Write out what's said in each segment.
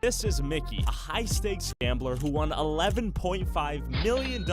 This is Mickey, a high-stakes gambler who won $11.5 million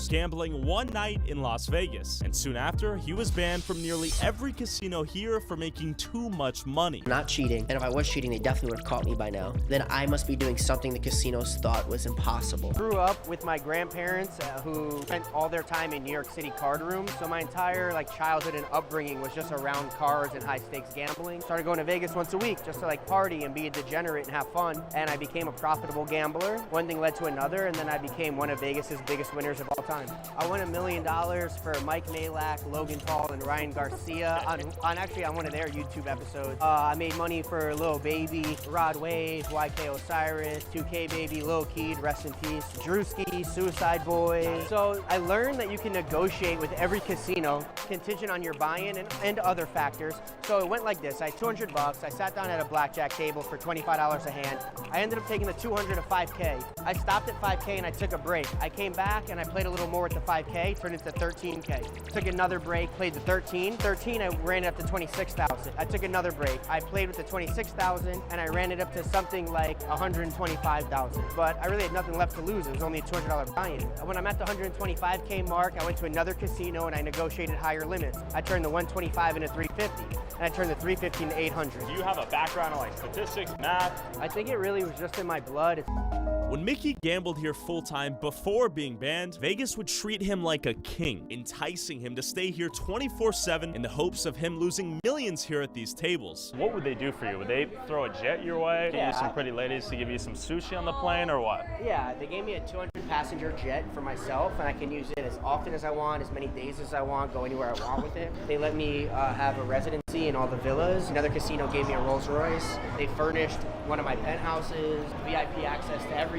gambling one night in Las Vegas. And soon after, he was banned from nearly every casino here for making too much money. I'm not cheating, and if I was cheating, they definitely would have caught me by now. Then I must be doing something the casinos thought was impossible. Grew up with my grandparents who spent all their time in New York City card rooms, so my entire childhood and upbringing was just around cards and high-stakes gambling. Started going to Vegas once a week just to party and be a degenerate and have fun, and I became a profitable gambler. One thing led to another, and then I became one of Vegas's biggest winners of all time. I won $1 million for Mike Malak, Logan Paul, and Ryan Garcia on one of their YouTube episodes. I made money for Lil Baby, Rod Wave, YK Osiris, 2K Baby, Lil Keed, rest in peace, Drewski, Suicide Boys. So I learned that you can negotiate with every casino contingent on your buy-in and other factors. So it went like this. I had 200 bucks. I sat down at a blackjack table for $25 a hand. I ended up taking the 200 to 5K. I stopped at 5K and I took a break. I came back and I played a little more with the 5K, turned it to 13K. Took another break, played the 13. 13, I ran it up to 26,000. I took another break. I played with the 26,000 and I ran it up to something like 125,000. But I really had nothing left to lose. It was only a $200 buy-in. When I'm at the 125K mark, I went to another casino and I negotiated higher limits. I turned the 125 into 350, and I turned the 350 into 800. Do you have a background on statistics, math? I think it really was just in my blood. When Mickey gambled here full-time before being banned, Vegas would treat him like a king, enticing him to stay here 24/7 in the hopes of him losing millions here at these tables. What would they do for you? Would they throw a jet your way? Get you some pretty ladies to give you some sushi on the plane, or what? Yeah, they gave me a 200-passenger jet for myself, and I can use it as often as I want, as many days as I want, go anywhere I want with it. They let me have a residency in all the villas. Another casino gave me a Rolls Royce. They furnished one of my penthouses, VIP access to everything.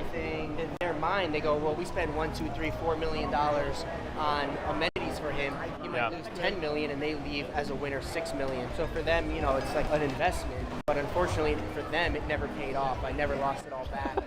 In their mind, they go, well, we spend $1, $2, $3, $4 million on amenities for him. He might lose $10 million, and they leave as a winner $6 million. So for them, it's like an investment. But unfortunately, for them, it never paid off. I never lost it all back.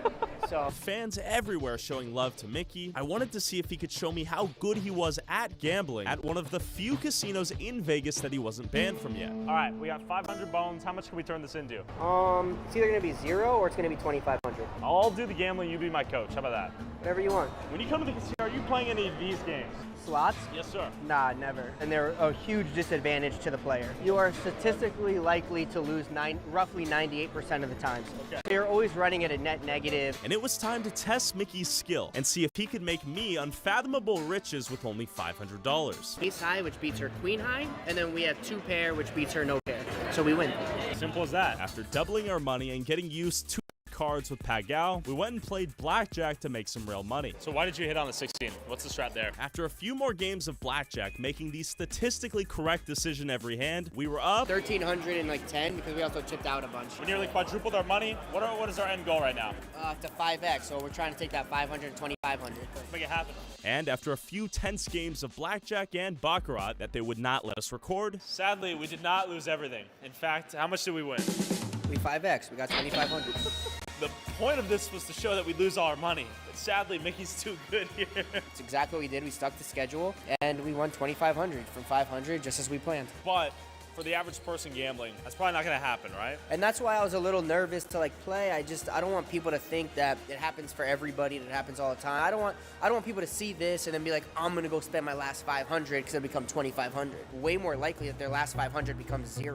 So fans everywhere showing love to Mickey. I wanted to see if he could show me how good he was at gambling at one of the few casinos in Vegas that he wasn't banned from yet. All right, we got 500 bones. How much can we turn this into? It's either gonna be 0 or it's gonna be 2,500. I'll do the gambling, you be my coach. How about that? Whatever you want. When you come to the casino, are you playing any of these games? Slots? Yes, sir. Nah, never. And they're a huge disadvantage to the player. You are statistically likely to lose roughly 98% of the times. Okay. So you're always running at a net negative. And it was time to test Mickey's skill and see if he could make me unfathomable riches with only $500. Ace high, which beats her queen high, and then we have 2 pair, which beats her no pair. So we win. Simple as that. After doubling our money and getting used to cards with Pagao, we went and played blackjack to make some real money. So why did you hit on the 16? What's the strat there? After a few more games of blackjack, making the statistically correct decision every hand, we were up 1,310 because we also chipped out a bunch. We nearly quadrupled our money. What is our end goal right now? To 5x, so we're trying to take that 500 to 2,500. Let's make it happen. And after a few tense games of blackjack and baccarat that they would not let us record, sadly, we did not lose everything. In fact, how much did we win? We 5x. We got 2,500. The point of this was to show that we lose all our money. But sadly, Mickey's too good here. That's exactly what we did. We stuck to schedule, and we won 2,500 from 500, just as we planned. But for the average person gambling, that's probably not going to happen, right? And that's why I was a little nervous to play. I don't want people to think that it happens for everybody, that it happens all the time. I don't want people to see this and then be like, I'm going to go spend my last 500 because it'll become 2,500. Way more likely that their last 500 becomes 0.